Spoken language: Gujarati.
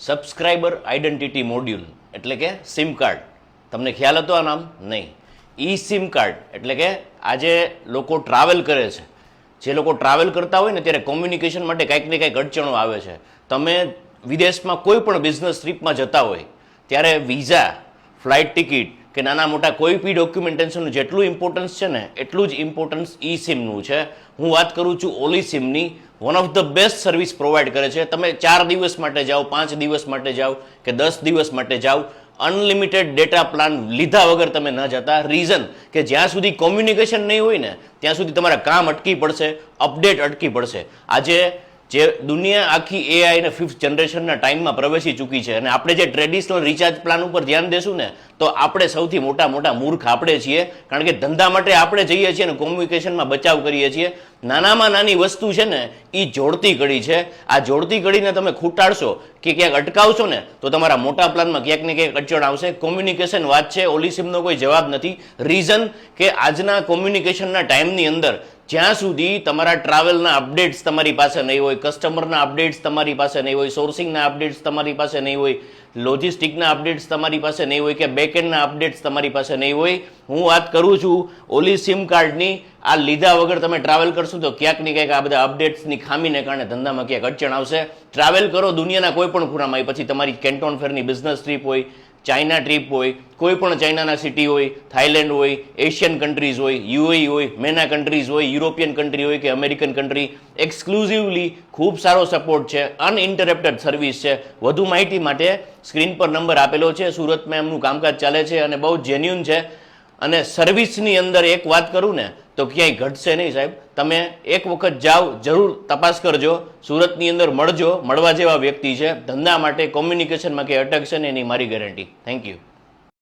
સબસ્ક્રાઇબર આઇડેન્ટિટી મોડ્યુલ એટલે કે સિમ કાર્ડ. તમને ખ્યાલ હતો આ નામ? નહીં. ઈ સિમ કાર્ડ એટલે કે આજે લોકો ટ્રાવેલ કરે છે, જે લોકો ટ્રાવેલ કરતા હોય ને ત્યારે કોમ્યુનિકેશન માટે કંઈક ને કંઈક અડચણો આવે છે. તમે વિદેશમાં કોઈ પણ બિઝનેસ ટ્રીપમાં જતા હોય ત્યારે વિઝા, ફ્લાઇટ ટિકિટ કે નાના મોટા કોઈ બી ડોક્યુમેન્ટેશનનું જેટલું ઇમ્પોર્ટન્સ છે ને એટલું જ ઇમ્પોર્ટન્સ ઈ સિમનું છે. હું વાત કરું છું ઓલી સિમની. One of the best service provide કરે છે. તમે 4 દિવસ માટે જાઓ, 5 દિવસ માટે જાઓ કે 10 દિવસ માટે જાઓ, અનલિમિટેડ ડેટા પ્લાન લીધા વગર તમે ન જતા. રીઝન કે જ્યાં સુધી કોમ્યુનિકેશન નહીં હોય ને ત્યાં સુધી તમારા કામ અટકી પડશે, અપડેટ અટકી પડશે. આજે જે દુનિયા આખી એઆઈ ને 5th જનરેશનના ટાઈમમાં પ્રવેશી ચૂકી છે અને આપણે જે ટ્રેડિશનલ રિચાર્જ પ્લાન ઉપર ધ્યાન દેશું ને તો આપણે સૌથી મોટા મૂર્ખ આપણે છીએ. કારણ કે ધંધા માટે આપણે જઈએ છીએ અને કોમ્યુનિકેશનમાં બચાવ કરીએ છીએ. નાનામાં નાની વસ્તુ છે ને એ જોડતી કડી છે. આ જોડતી કડીને તમે ખૂટાડશો કે ક્યાંક અટકાવશો ને તો તમારા મોટા પ્લાનમાં ક્યાંક ને ક્યાંક અડચણ આવશે. કોમ્યુનિકેશન વાત છે, ઓલી સિમનો કોઈ જવાબ નથી. રીઝન કે આજના કોમ્યુનિકેશનના ટાઈમની અંદર જ્યાં સુધી તમારા ટ્રાવેલના અપડેટ્સ તમારી પાસે નહીં હોય, કસ્ટમરના અપડેટ્સ તમારી પાસે નહીં હોય, સોર્સિંગના અપડેટ્સ તમારી પાસે નહીં હોય, લોજિસ્ટિકના અપડેટ્સ તમારી પાસે નહીં હોય કે બેકએન્ડના અપડેટ્સ તમારી પાસે નહીં હોય. હું વાત કરું છું ઓલી સિમ કાર્ડની. આ લીધા વગર તમે ટ્રાવેલ કરશો તો ક્યાંક ને ક્યાંક આ બધા અપડેટ્સની ખામીને કારણે ધંધામાં ક્યાંક અડચણ આવશે. ટ્રાવેલ કરો દુનિયાના કોઈ પણ ખૂણામાં, પછી તમારી કેન્ટોન ફેરની બિઝનેસ ટ્રીપ હોય, ચાઇના ટ્રીપ હોય, કોઈ પણ ચાઇનાના સિટી હોય, થાઈલેન્ડ હોય, એશિયન કન્ટ્રીઝ હોય, યુએઈ હોય, મેના કન્ટ્રીઝ હોય, યુરોપિયન કન્ટ્રી હોય કે અમેરિકન કન્ટ્રી, એક્સક્લુઝિવલી ખૂબ સારો સપોર્ટ છે, અનઇન્ટરપ્ટેડ સર્વિસ છે. વધુ માહિતી માટે સ્ક્રીન પર નંબર આપેલો છે. સુરતમાં એમનું કામકાજ ચાલે છે અને બહુ જેન્યુન છે. અને સર્વિસની અંદર એક વાત કરું ને તો ક્યાંય ઘટશે નહીં સાહેબ. તમે એક વખત જાઓ, જરૂર તપાસ કરજો. સુરતની અંદર મળજો, મળવા જેવા વ્યક્તિ છે. ધંધા માટે કોમ્યુનિકેશનમાં કે અટકશે ને એની મારી ગેરંટી. Thank you.